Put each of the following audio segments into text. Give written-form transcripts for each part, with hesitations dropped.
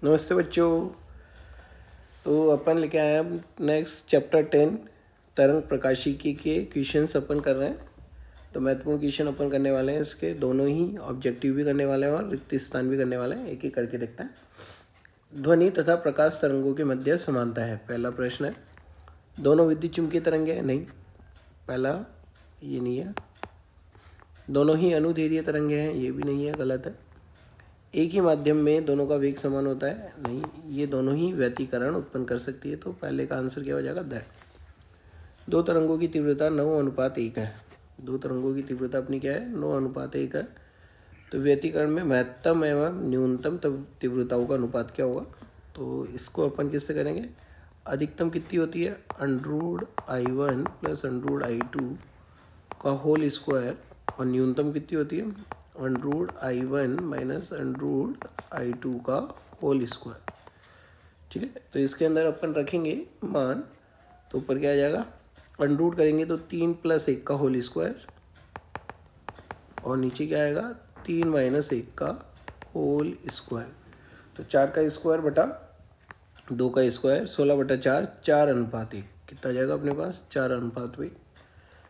नमस्ते बच्चों। तो अपन लेके आए हैं नेक्स्ट चैप्टर 10 तरंग प्रकाशिकी के क्वेश्चंस अपन कर रहे हैं। तो महत्वपूर्ण क्वेश्चन अपन करने वाले हैं, इसके दोनों ही ऑब्जेक्टिव भी करने वाले हैं और रिक्त स्थान भी करने वाले हैं। एक एक करके देखते हैं। ध्वनि तथा प्रकाश तरंगों के मध्य समानता है। पहला प्रश्न है, दोनों विद्युत चुंबकीय तरंगे हैं? नहीं, पहला ये नहीं है। दोनों ही अनुदैर्घ्य तरंगे हैं? ये भी नहीं है, गलत है। एक ही माध्यम में दोनों का वेग समान होता है? नहीं, ये दोनों ही व्यतिकरण उत्पन्न कर सकती है। तो पहले का आंसर क्या हो जाएगा? द। दो तरंगों की तीव्रता 9:1 है। दो तरंगों की तीव्रता अपनी क्या है? 9:1 है। तो व्यतिकरण में महत्तम एवं न्यूनतम तीव्रताओं का अनुपात क्या होगा? तो इसको अपन किससे करेंगे? अधिकतम कितनी होती है? √I1 + √I2 का होल स्क्वायर। और न्यूनतम कितनी होती है? √I1 - √I2 का होल स्क्वायर। ठीक है, तो इसके अंदर अपन रखेंगे मान। तो ऊपर क्या आ जाएगा? अंडरूट करेंगे तो 3 + 1 का होल स्क्वायर, और नीचे क्या आएगा? 3 - 1 का होल स्क्वायर। तो 4 का स्क्वायर बटा 2 का स्क्वायर, 16/4, 4:1। कितना आ जाएगा अपने पास? 4:1।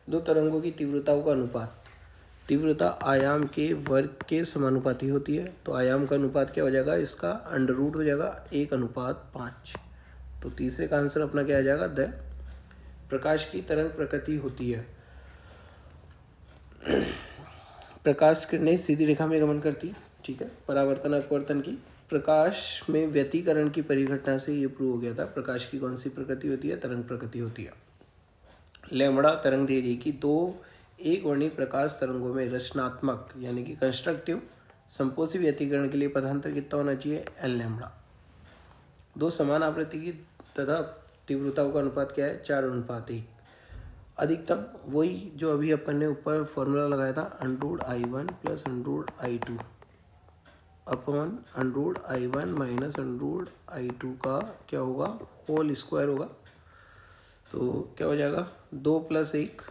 दो तरंगों की तीव्रताओं का अनुपात। तीव्रता आयाम के वर्ग के समानुपाती होती है। तो आयाम का अनुपात क्या हो जाएगा? इसका अंडररूट हो जाएगा 1:5। तो तीसरे का आंसर अपना क्या आ जाएगा? द। प्रकाश की तरंग प्रकृति होती है। प्रकाश किरणें सीधी रेखा में गमन करती। ठीक है, परावर्तन अपवर्तन की। प्रकाश में व्यतिकरण की परिघटना से ये प्रूव हो गया था। प्रकाश की कौन सी प्रकृति होती है? तरंग प्रकृति होती है। लैम्बडा तरंग दैर्घ्य की दो एक वर्णी प्रकाश तरंगों में रचनात्मक यानी कि कंस्ट्रक्टिव संपोषी व्यतिकरण के लिए पदांतर कितना होना चाहिए? L-लैम्बडा। दो समान आवृत्ति की तथा तीव्रताओं का अनुपात क्या है? 4:1। अधिकतम वही जो अभी अपन ने ऊपर फॉर्मूला लगाया था, √I1 + √I2 अपन √I1 - √I2 का क्या होगा? होल स्क्वायर होगा। तो क्या हो जाएगा? 2 + 1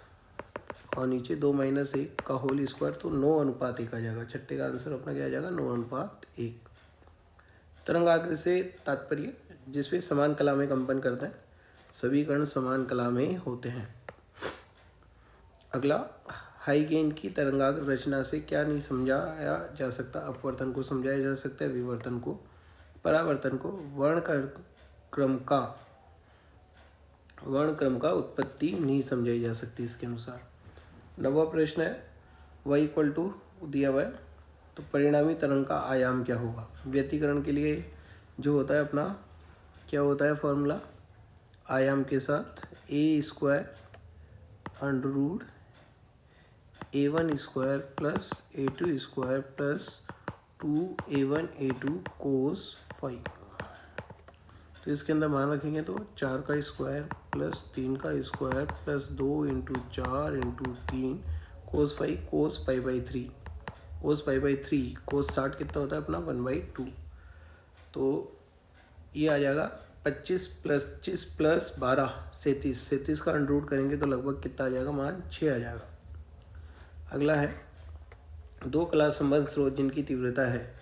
और नीचे 2 - 1 का होल स्क्वायर, तो 9:1 आ जाएगा। छठे का आंसर अपना क्या आ जाएगा? 9:1। तरंगाग्र से तात्पर्य जिसमें समान कला में कंपन करता है। सभी कण समान कला में होते हैं। अगला, हाई गेन की तरंगाग्र रचना से क्या नहीं समझाया जा सकता? अपवर्तन को समझाया जा सकता है, विवर्तन को, परावर्तन को, वर्णक्रम का उत्पत्ति नहीं समझाई जा सकती इसके अनुसार। 9वां प्रश्न है, y = दिया हुआ है, तो परिणामी तरंग का आयाम क्या होगा? व्यतिकरण के लिए जो होता है अपना क्या होता है फॉर्मूला? आयाम के साथ a² √A1² + A2² + 2A1A2 cos phi। तो इसके अंदर मान रखेंगे तो 4 का स्क्वायर + 3 का square + 2 × 4 × 3 cos phi cos π/3 cos π/3 cos 60 कितना होता है अपना? 1/2। तो ये आ जाएगा 25 + 25 + 12 37। 37 का अंडरूट करेंगे तो लगभग कितना आ जाएगा? मान 6 आ जाएगा। अगला है, दो कला संबंध स्रोत जिनकी तीव्रता है।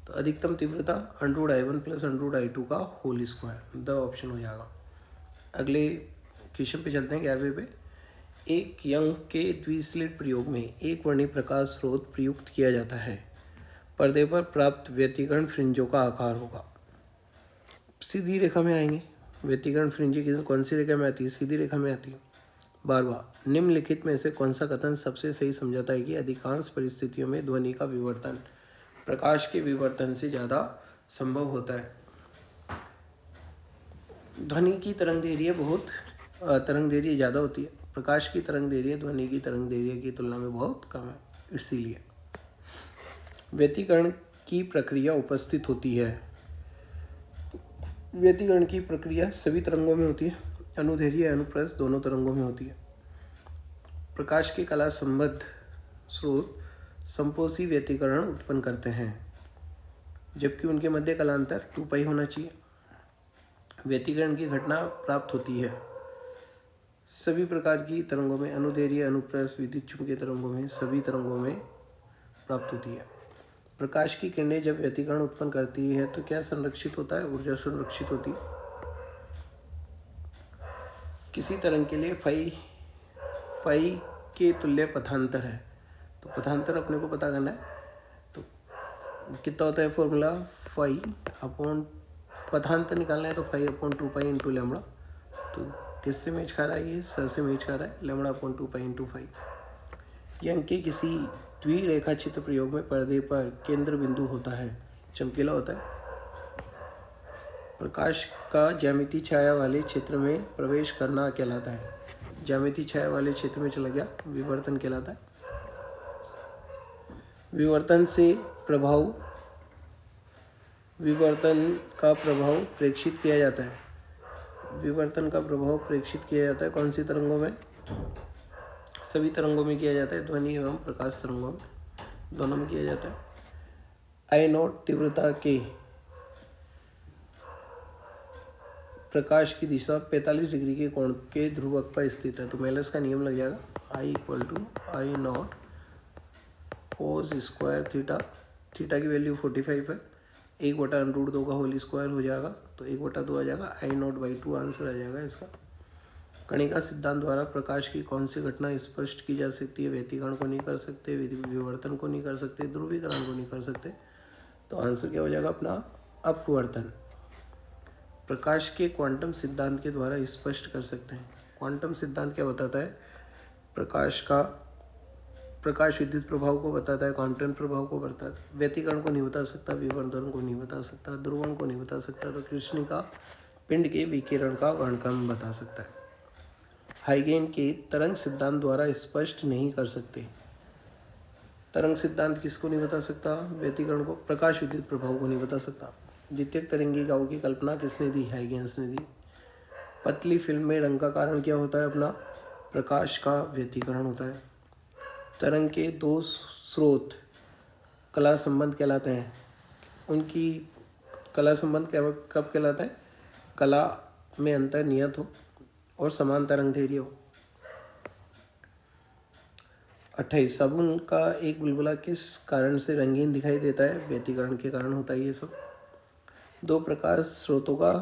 तो अधिकतम तीव्रता √I1 + √I2 का होल स्क्वायर, द ऑप्शन हो जाएगा। अगले क्वेश्चन पे चलते हैं, 11वें पे। एक यंग के द्विस्लिट प्रयोग में एक वर्णी प्रकाश स्रोत प्रयुक्त किया जाता है। पर्दे पर प्राप्त व्यतिकरण फ्रिंजों का आकार होगा। सीधी रेखा में आएंगे। व्यतिकरण फ्रिंजें कौन सी रेखा में आती है? सीधी रेखा में आती है। 12वां, निम्नलिखित में से कौन सा कथन सबसे सही समझाता है कि अधिकांश परिस्थितियों में ध्वनि का विवर्तन प्रकाश के विवर्तन से ज़्यादा संभव होता है? ध्वनि की तरंग दैर्घ्य ज़्यादा होती है। प्रकाश की तरंग दैर्घ्य ध्वनि की तरंग दैर्घ्य की तुलना में बहुत कम है, इसीलिए। व्यतिकरण की प्रक्रिया उपस्थित होती है। व्यतिकरण की प्रक्रिया सभी तरंगों में होती है। अनुदैर्घ्य अनुप्रस्थ दोनों तरंगों में होती है। प्रकाश के कला संबद्ध स्रोत संपोषी व्यतिकरण उत्पन्न करते हैं, जबकि उनके मध्य कलांतर 2π होना चाहिए। व्यतिकरण की घटना प्राप्त होती है सभी प्रकार की तरंगों में। अनुदैर्घ्य अनुप्रस्थ विद्युत चुंबकीय तरंगों में, सभी तरंगों में प्राप्त होती है। प्रकाश की किरणें जब व्यतिकरण उत्पन्न करती है तो क्या संरक्षित होता है? ऊर्जा संरक्षित होती है। किसी तरंग के लिए फाई के तुल्य पथांतर है, तो पथांतर अपने को पता करना है। तो कितना होता है फॉर्मूला? फाई अपॉन पथांतर निकालना है तो 5/2 इंटू लैम्बडा। तो किससे मैच खा रहा है? ये सर से मैच खा रहा है, λ/2 इंटू 5। ये अंक किसी द्विरेखा चित्र प्रयोग में पर्दे पर केंद्र बिंदु होता है, चमकीला होता है। प्रकाश का ज्यामितीय छाया वाले क्षेत्र में प्रवेश करना कहलाता है। ज्यामितीय छाया वाले क्षेत्र में चला गया, विवर्तन कहलाता है। विवर्तन का प्रभाव प्रेक्षित किया जाता है। विवर्तन का प्रभाव प्रेक्षित किया जाता है कौन सी तरंगों में? सभी तरंगों में किया जाता है, ध्वनि एवं प्रकाश तरंगों में, दोनों में किया जाता है। I0 तीव्रता के प्रकाश की दिशा 45 डिग्री के कोण के ध्रुवक पर स्थित है, तो मेलस का नियम लग जाएगा। I=I0 cos square theta. Theta की वैल्यू 45 है, 1/√2 का होल स्क्वायर हो जाएगा, तो 1/2 आ जाएगा। I0/2 आंसर आ जाएगा इसका। कणिका सिद्धांत द्वारा प्रकाश की कौन सी घटना स्पष्ट की जा सकती है? व्यतिकरण को नहीं कर सकते, विवर्तन को नहीं कर सकते, ध्रुवीकरण को नहीं कर सकते, तो आंसर क्या हो जाएगा अपना? अपवर्तन। प्रकाश के क्वांटम सिद्धांत के द्वारा स्पष्ट कर सकते हैं। क्वांटम सिद्धांत क्या बताता है? प्रकाश विद्युत प्रभाव को बताता है, क्वांटम प्रभाव को बताता है, व्यतिकरण को नहीं बता सकता, विवर्तन को नहीं बता सकता, ध्रुवण को नहीं बता सकता, तो कृष्णिका पिंड के विकिरण का वर्णक्रम बता सकता है। हाइगेन के तरंग सिद्धांत द्वारा स्पष्ट नहीं कर सकते। तरंग सिद्धांत किसको नहीं बता सकता? व्यतिकरण को, प्रकाश विद्युत प्रभाव को नहीं बता सकता। द्वितीयक तरंगिकाओं की कल्पना किसने दी? हाइगेन्स ने दी। पतली फिल्म में रंग का कारण क्या होता है अपना? प्रकाश का व्यतिकरण होता है। तरंग के दो स्रोत कला संबंध कहलाते हैं। उनकी कला संबंध कब कहलाता है? कला में अंतर नियत हो और समान तरंग दैर्घ्य हो। 28 साबुन का एक बुलबुला किस कारण से रंगीन दिखाई देता है? व्यतिकरण के कारण होता है ये सब। दो प्रकाश स्रोतों का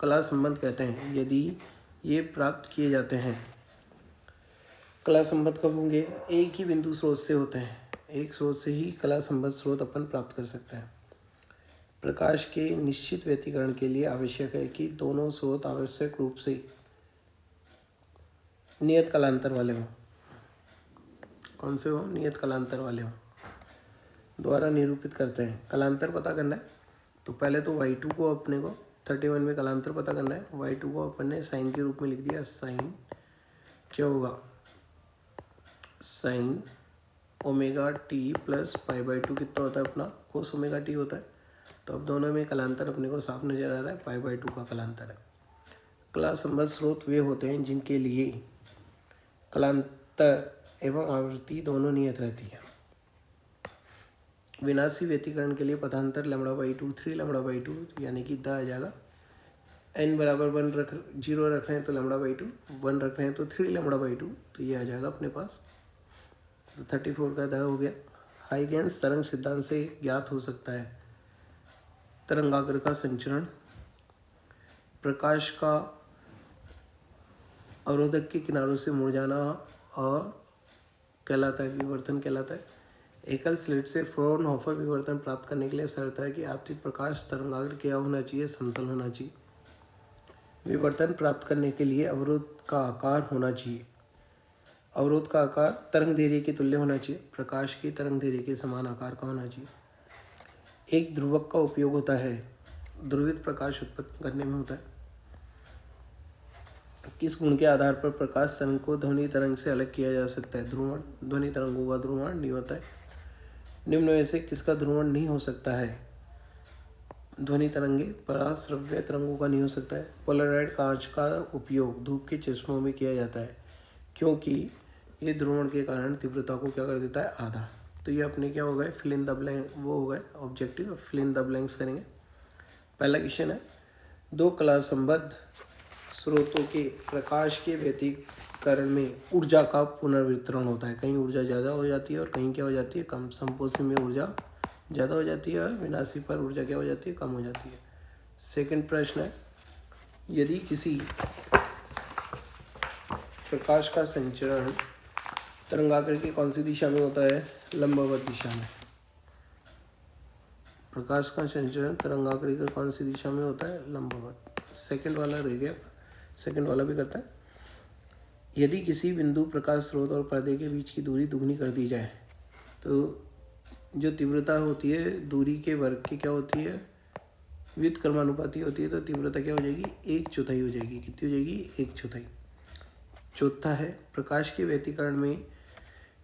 कला संबंध कहते हैं यदि ये प्राप्त किए जाते हैं। कला संबंध कब होंगे? एक ही बिंदु स्रोत से होते हैं, एक स्रोत से ही कला संबंध स्रोत अपन प्राप्त कर सकते हैं। प्रकाश के निश्चित व्यतिकरण के लिए आवश्यक है कि दोनों स्रोत आवश्यक रूप से नियत कलांतर वाले हों। कौन से हो? नियत कलांतर वाले हों। द्वारा निरूपित करते हैं। कलांतर पता करना है तो पहले तो y2 को अपने को 31 में कलांतर पता करना है। y2 को अपन ने साइन के रूप में लिख दिया। साइन क्या होगा? साइन ओमेगा टी प्लस π/2 कितना होता है अपना? कोस ओमेगा टी होता है। तो अब दोनों में कलांतर अपने को साफ नजर आ रहा है, π/2 का कलांतर है। कला संबंध स्रोत वे होते हैं जिनके लिए कलांतर एवं आवृत्ति दोनों नियत रहती है। विनाशी व्यतिकरण के लिए पथांतर λ/2 3λ/2 यानी कि द आ जाएगा। n बराबर 0 रख रहे हैं तो λ/2, 1 रख रहे हैं तो 3λ/2, तो ये आ जाएगा अपने पास। तो 34 का द हो गया। हाइगेन्स तरंग सिद्धांत से ज्ञात हो सकता है तरंगाग्र का संचरण, प्रकाश का अवरोधक के किनारों से मुड़ जाना और कहलाता है विवर्तन कहलाता है। एकल स्लिट से फ्रॉनहोफर विवर्तन प्राप्त करने के लिए शर्त है कि आपतित प्रकाश तरंगाग्र क्या होना चाहिए? समतल होना चाहिए। विवर्तन प्राप्त करने के लिए अवरोध का आकार होना चाहिए। अवरोध का आकार तरंग दैर्घ्य के तुल्य होना चाहिए। प्रकाश की तरंग दैर्घ्य के समान आकार का होना चाहिए। एक ध्रुवक का उपयोग होता है ध्रुवित प्रकाश उत्पन्न करने में होता है। किस गुण के आधार पर प्रकाश तरंग को ध्वनि तरंग से अलग किया जा सकता है? ध्रुवण। ध्वनि तरंगों का ध्रुवण नहीं होता है। निम्न में से किसका ध्रुवण नहीं हो सकता है? ध्वनि तरंगे पराश्रव्य तरंगों का नहीं हो सकता है। पोलराइड कांच का उपयोग धूप के चश्मों में किया जाता है क्योंकि ये ध्रुवण के कारण तीव्रता को क्या कर देता है? आधा। तो ये अपने क्या हो गए? फिल इन द ब्लैंक, वो हो गए objective. Fill in the blanks करेंगे। पहला क्वेश्चन है दो कला संबद्ध स्रोतों के प्रकाश के व्यतिकरण में ऊर्जा का पुनर्वितरण होता है। कहीं ऊर्जा ज़्यादा हो जाती है और कहीं क्या हो जाती है? कम। समपोषी में ऊर्जा ज़्यादा हो जाती है और विनाशी पर ऊर्जा क्या हो जाती है, कम हो जाती है। सेकंड प्रश्न है, यदि किसी प्रकाश का संचरण तरंगाग्र की कौन सी दिशा में होता है, लंबवत दिशा में। प्रकाश का संचरण तरंगाग्र की कौन सी दिशा में होता है, लंबवत। सेकंड वाला रह गया, सेकंड वाला भी करता है। यदि किसी बिंदु प्रकाश स्रोत और पर्दे के बीच की दूरी दुगनी कर दी जाए तो जो तीव्रता होती है दूरी के वर्ग की क्या होती है, व्युत्क्रमानुपाती होती है। तो तीव्रता क्या हो जाएगी, 1/4 हो जाएगी। कितनी हो जाएगी, 1/4। चौथा है, प्रकाश के व्यतिकरण में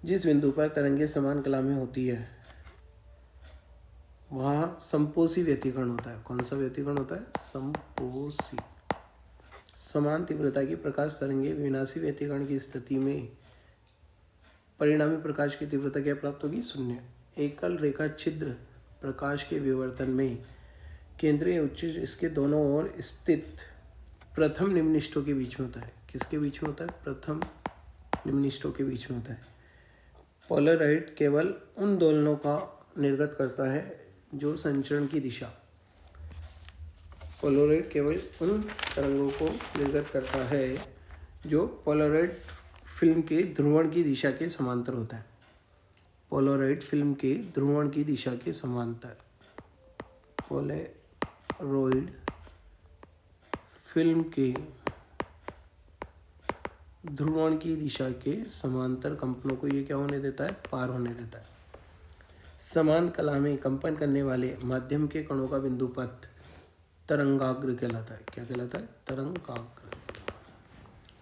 जिस बिंदु पर तरंगे समान कला में होती है वहाँ संपोषी व्यतिकरण होता है। कौन सा व्यतिकरण होता है, संपोषी। समान तीव्रता की प्रकाश तरंगे विनाशी व्यतिकरण की स्थिति में परिणामी प्रकाश की तीव्रता क्या प्राप्त होगी, 0। एकल रेखा छिद्र प्रकाश के विवर्तन में केंद्रीय उच्च इसके दोनों ओर स्थित प्रथम निम्निष्ठों के बीच में होता है। किसके बीच में होता है, प्रथम निम्निष्ठों के बीच में होता है। पोलराइड केवल उन दोलनों का निर्गत करता है जो संचरण की दिशा, पोलराइड केवल उन तरंगों को निर्गत करता है जो पोलराइड फिल्म के ध्रुवण की दिशा के समांतर होता है। पोलराइड फिल्म के ध्रुवण की दिशा के समांतर, पोलराइड फिल्म के ध्रुवण की दिशा के समांतर कंपनों को ये क्या होने देता है, पार होने देता है। समान कला में कंपन करने वाले माध्यम के कणों का बिंदु पथ तरंगाग्र कहलाता है। क्या कहलाता है, तरंगाग्र।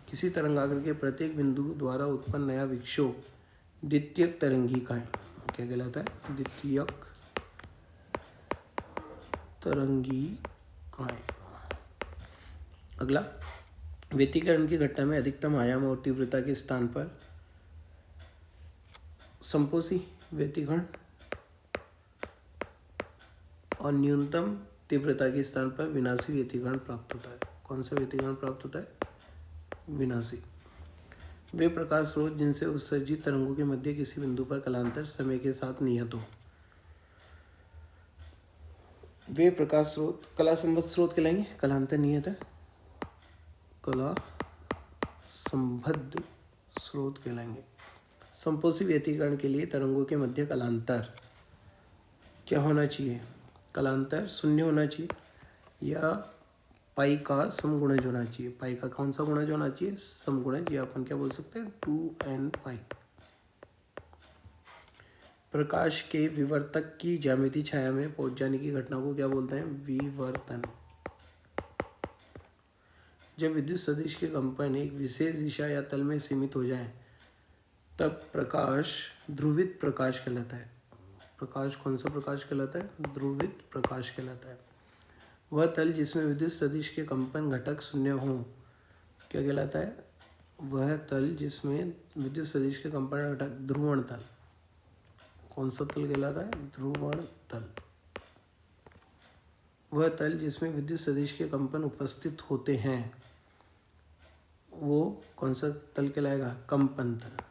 किसी तरंगाग्र के प्रत्येक बिंदु द्वारा उत्पन्न नया विक्षोभ द्वितीयक तरंगिकाएं क्या कहलाता है, द्वितीयक तरंगिकाएं। अगला, व्यतिकरण की घटना में अधिकतम आयाम और तीव्रता के स्थान पर संपोषी व्यतिकरण और न्यूनतम तीव्रता के स्थान पर विनाशी व्यतिकरण प्राप्त होता है। कौन सा व्यतिकरण प्राप्त होता है, विनाशी। वे प्रकाश स्रोत जिनसे उत्सर्जित तरंगों के मध्य किसी बिंदु पर कलांतर समय के साथ नियत हो, वे प्रकाश स्रोत कला संबद्ध स्रोत कहलाएंगे। कलांतर नियत है, कला संबद्ध स्रोत कहलाएंगे। संपोषी व्यतिकरण के लिए तरंगों के मध्य कलांतर क्या होना चाहिए, कलांतर 0 होना चाहिए या पाई का समगुणज होना चाहिए। पाई का कौन सा गुणज होना चाहिए, समगुणज, या अपन क्या बोल सकते हैं, 2n पाई। प्रकाश के विवर्तक की ज्यामितीय छाया में पहुंच जाने की घटना को क्या बोलते हैं, विवर्तन। जब विद्युत सदिश के कंपन एक विशेष दिशा या तल में सीमित हो जाए तब प्रकाश ध्रुवित प्रकाश कहलाता है। प्रकाश कौन सा प्रकाश कहलाता है, ध्रुवित प्रकाश कहलाता है। वह तल जिसमें विद्युत सदिश के कंपन घटक 0 हों क्या कहलाता है, वह तल जिसमें विद्युत सदिश के कंपन घटक, ध्रुवण तल। कौन सा तल कहलाता है, ध्रुवण तल। वह तल जिसमें विद्युत सदिश के कंपन उपस्थित होते हैं वो कौन सा तल कहलाएगा, कंपन तल।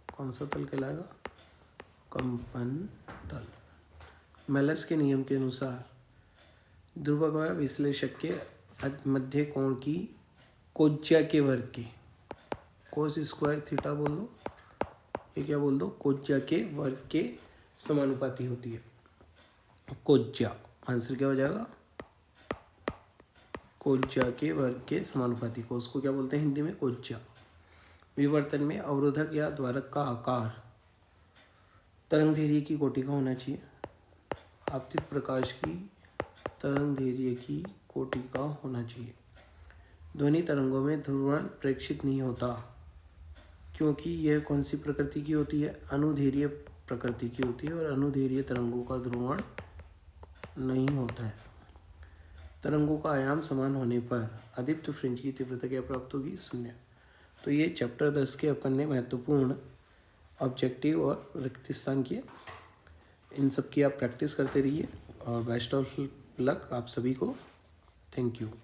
कौन सा तल कहलाएगा, कंपन तल। मेलस के नियम के अनुसार ध्रुवक विश्लेषक के मध्य कोण की कोज्या के वर्ग के, कोस स्क्वायर थीटा बोल दो, ये क्या बोल दो, कोज्या के वर्ग के समानुपाती होती है। कोज्या, आंसर क्या हो जाएगा, कोज्या के वर्ग के समानुपाती। कोस को क्या बोलते हैं हिंदी में, कोज्या। विवर्तन में अवरोधक या द्वारक का आकार तरंगदैर्घ्य की कोटि का होना चाहिए। आपतित प्रकाश की तरंगदैर्घ्य की कोटि का होना चाहिए। ध्वनि तरंगों में ध्रुवण प्रेक्षित नहीं होता क्योंकि यह कौन सी प्रकृति की होती है, अनुदैर्घ्य प्रकृति की होती है और अनुदैर्घ्य तरंगों का ध्रुवण नहीं होता है। तरंगों का आयाम समान होने पर अदीप्त फ्रिंज की तीव्रता क्या प्राप्त होगी, 0। तो ये चैप्टर 10 के अपन ने महत्वपूर्ण ऑब्जेक्टिव और रिक्त स्थान किए। इन सब की आप प्रैक्टिस करते रहिए और बेस्ट ऑफ लक आप सभी को। Thank you.